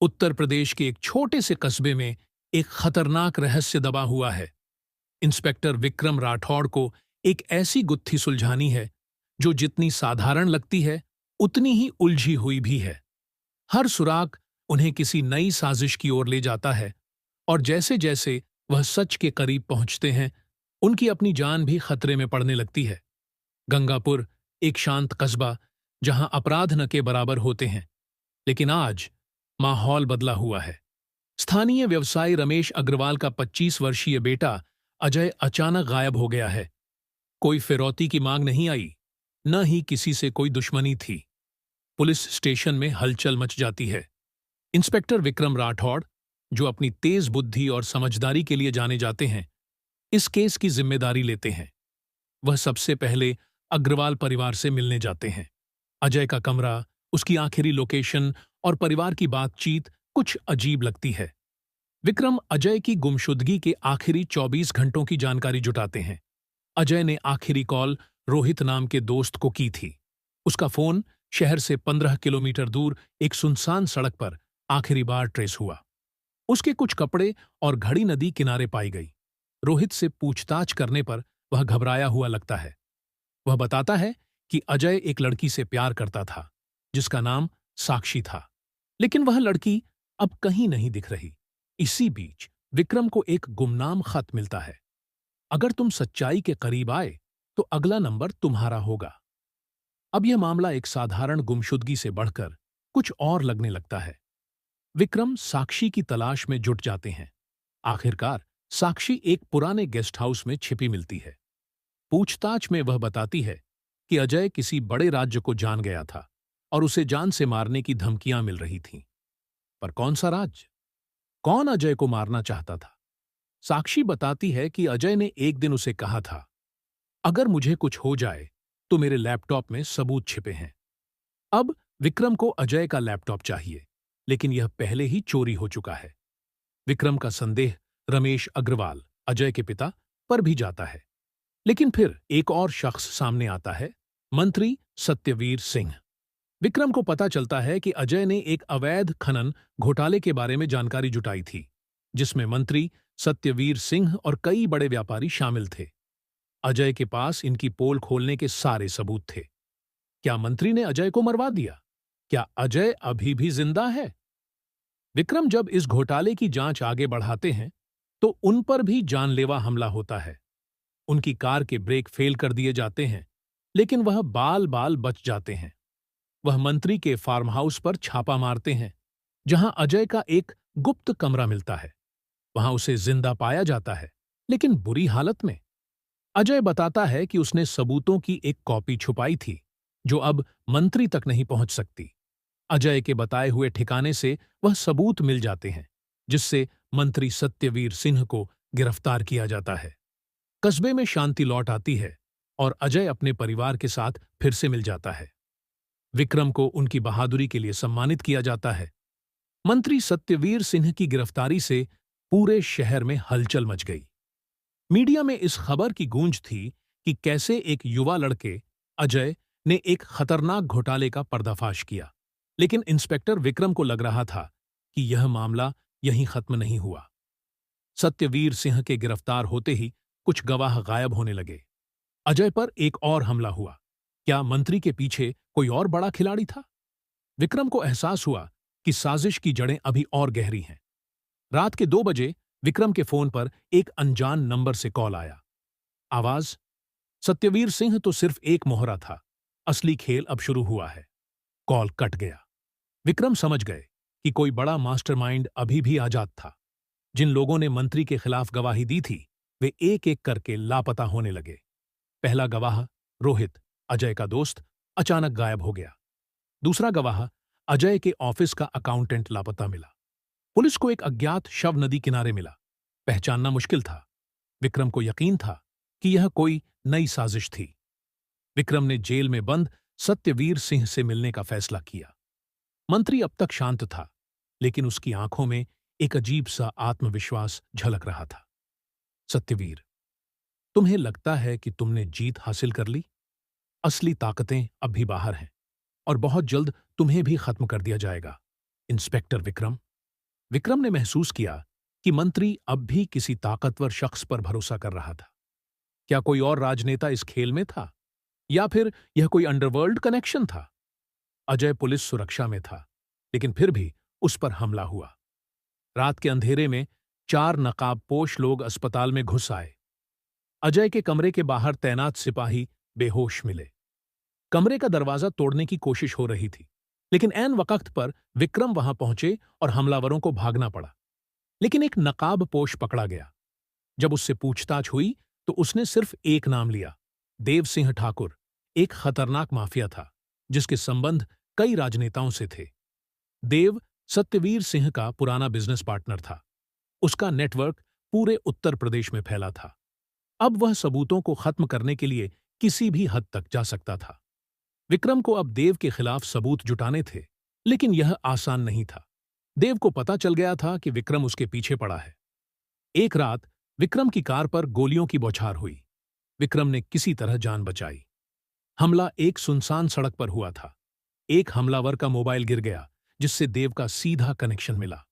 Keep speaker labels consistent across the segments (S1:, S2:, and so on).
S1: उत्तर प्रदेश के एक छोटे से कस्बे में एक खतरनाक रहस्य दबा हुआ है। इंस्पेक्टर विक्रम राठौड़ को एक ऐसी गुत्थी सुलझानी है जो जितनी साधारण लगती है उतनी ही उलझी हुई भी है। हर सुराग उन्हें किसी नई साजिश की ओर ले जाता है और जैसे जैसे वह सच के करीब पहुंचते हैं, उनकी अपनी जान भी खतरे में पड़ने लगती है। गंगापुर एक शांत कस्बा जहां अपराध न के बराबर होते हैं, लेकिन आज माहौल बदला हुआ है। स्थानीय व्यवसायी रमेश अग्रवाल का 25 वर्षीय बेटा अजय अचानक गायब हो गया है। कोई फिरौती की मांग नहीं आई, न ही किसी से कोई दुश्मनी थी। पुलिस स्टेशन में हलचल मच जाती है। इंस्पेक्टर विक्रम राठौड़, जो अपनी तेज बुद्धि और समझदारी के लिए जाने जाते हैं, इस केस की जिम्मेदारी लेते हैं। वह सबसे पहले अग्रवाल परिवार से मिलने जाते हैं। अजय का कमरा, उसकी आखिरी लोकेशन और परिवार की बातचीत कुछ अजीब लगती है। विक्रम अजय की गुमशुदगी के आखिरी 24 घंटों की जानकारी जुटाते हैं। अजय ने आखिरी कॉल रोहित नाम के दोस्त को की थी। उसका फोन शहर से 15 किलोमीटर दूर एक सुनसान सड़क पर आखिरी बार ट्रेस हुआ। उसके कुछ कपड़े और घड़ी नदी किनारे पाई गई। रोहित से पूछताछ करने पर वह घबराया हुआ लगता है। वह बताता है कि अजय एक लड़की से प्यार करता था, जिसका नाम साक्षी था, लेकिन वह लड़की अब कहीं नहीं दिख रही। इसी बीच विक्रम को एक गुमनाम खत मिलता है। अगर तुम सच्चाई के करीब आए तो अगला नंबर तुम्हारा होगा। अब यह मामला एक साधारण गुमशुदगी से बढ़कर कुछ और लगने लगता है। विक्रम साक्षी की तलाश में जुट जाते हैं। आखिरकार साक्षी एक पुराने गेस्ट हाउस में छिपी मिलती है। पूछताछ में वह बताती है कि अजय किसी बड़े राज्य को जान गया था और उसे जान से मारने की धमकियां मिल रही थीं। पर कौन सा राज्य? कौन अजय को मारना चाहता था? साक्षी बताती है कि अजय ने एक दिन उसे कहा था, अगर मुझे कुछ हो जाए तो मेरे लैपटॉप में सबूत छिपे हैं। अब विक्रम को अजय का लैपटॉप चाहिए, लेकिन यह पहले ही चोरी हो चुका है। विक्रम का संदेह रमेश अग्रवाल, अजय के पिता, पर भी जाता है। लेकिन फिर एक और शख्स सामने आता है, मंत्री सत्यवीर सिंह। विक्रम को पता चलता है कि अजय ने एक अवैध खनन घोटाले के बारे में जानकारी जुटाई थी, जिसमें मंत्री सत्यवीर सिंह और कई बड़े व्यापारी शामिल थे। अजय के पास इनकी पोल खोलने के सारे सबूत थे। क्या मंत्री ने अजय को मरवा दिया? क्या अजय अभी भी जिंदा है? विक्रम जब इस घोटाले की जांच आगे बढ़ाते हैं, तो उन पर भी जानलेवा हमला होता है। उनकी कार के ब्रेक फेल कर दिए जाते हैं, लेकिन वह बाल बाल बच जाते हैं। वह मंत्री के फार्म हाउस पर छापा मारते हैं, जहां अजय का एक गुप्त कमरा मिलता है। वहां उसे जिंदा पाया जाता है, लेकिन बुरी हालत में। अजय बताता है कि उसने सबूतों की एक कॉपी छुपाई थी, जो अब मंत्री तक नहीं पहुंच सकती। अजय के बताए हुए ठिकाने से वह सबूत मिल जाते हैं, जिससे मंत्री सत्यवीर सिंह को गिरफ्तार किया जाता है। कस्बे में शांति लौट आती है और अजय अपने परिवार के साथ फिर से मिल जाता है। विक्रम को उनकी बहादुरी के लिए सम्मानित किया जाता है। मंत्री सत्यवीर सिंह की गिरफ्तारी से पूरे शहर में हलचल मच गई। मीडिया में इस खबर की गूंज थी कि कैसे एक युवा लड़के अजय ने एक खतरनाक घोटाले का पर्दाफाश किया। लेकिन इंस्पेक्टर विक्रम को लग रहा था कि यह मामला यहीं खत्म नहीं हुआ। सत्यवीर सिंह के गिरफ्तार होते ही कुछ गवाह गायब होने लगे। अजय पर एक और हमला हुआ। क्या मंत्री के पीछे कोई और बड़ा खिलाड़ी था? विक्रम को एहसास हुआ कि साजिश की जड़ें अभी और गहरी हैं। रात के 2 बजे विक्रम के फोन पर एक अनजान नंबर से कॉल आया। आवाज सत्यवीर सिंह तो सिर्फ एक मोहरा था। असली खेल अब शुरू हुआ है। कॉल कट गया। विक्रम समझ गए कि कोई बड़ा मास्टरमाइंड अभी भी आजाद था। जिन लोगों ने मंत्री के खिलाफ गवाही दी थी, वे एक एक करके लापता होने लगे। पहला गवाह, रोहित, अजय का दोस्त, अचानक गायब हो गया। दूसरा गवाह, अजय के ऑफिस का अकाउंटेंट, लापता मिला। पुलिस को एक अज्ञात शव नदी किनारे मिला। पहचानना मुश्किल था। विक्रम को यकीन था कि यह कोई नई साजिश थी। विक्रम ने जेल में बंद सत्यवीर सिंह से मिलने का फैसला किया। मंत्री अब तक शांत था, लेकिन उसकी आंखों में एक अजीब सा आत्मविश्वास झलक रहा था। सत्यवीर, तुम्हें लगता है कि तुमने जीत हासिल कर ली? असली ताकतें अब भी बाहर हैं और बहुत जल्द तुम्हें भी खत्म कर दिया जाएगा। इंस्पेक्टर विक्रम। विक्रम ने महसूस किया कि मंत्री अब भी किसी ताकतवर शख्स पर भरोसा कर रहा था। क्या कोई और राजनेता इस खेल में था, या फिर यह कोई अंडरवर्ल्ड कनेक्शन था? अजय पुलिस सुरक्षा में था, लेकिन फिर भी उस पर हमला हुआ। रात के अंधेरे में 4 नकाबपोश लोग अस्पताल में घुस आए। अजय के कमरे के बाहर तैनात सिपाही बेहोश मिले। कमरे का दरवाजा तोड़ने की कोशिश हो रही थी, लेकिन ऐन वक्त पर विक्रम वहां पहुंचे और हमलावरों को भागना पड़ा। लेकिन एक नकाबपोश पकड़ा गया। जब उससे पूछताछ हुई तो उसने सिर्फ एक नाम लिया, देव सिंह ठाकुर, एक खतरनाक माफिया था जिसके संबंध कई राजनेताओं से थे। देव सत्यवीर सिंह का पुराना बिजनेस पार्टनर था। उसका नेटवर्क पूरे उत्तर प्रदेश में फैला था। अब वह सबूतों को खत्म करने के लिए किसी भी हद तक जा सकता था। विक्रम को अब देव के खिलाफ सबूत जुटाने थे, लेकिन यह आसान नहीं था। देव को पता चल गया था कि विक्रम उसके पीछे पड़ा है। एक रात विक्रम की कार पर गोलियों की बौछार हुई। विक्रम ने किसी तरह जान बचाई। हमला एक सुनसान सड़क पर हुआ था। एक हमलावर का मोबाइल गिर गया, जिससे देव का सीधा कनेक्शन मिला।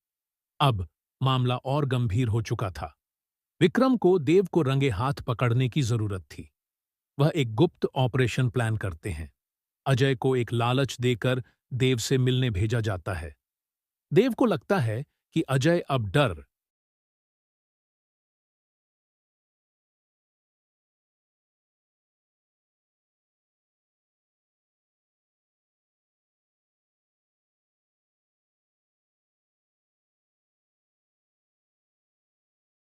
S1: अब मामला और गंभीर हो चुका था। विक्रम को देव को रंगे हाथ पकड़ने की जरूरत थी। वह एक गुप्त ऑपरेशन प्लान करते हैं। अजय को एक लालच देकर देव से मिलने भेजा जाता है। देव को लगता है कि अजय अब डर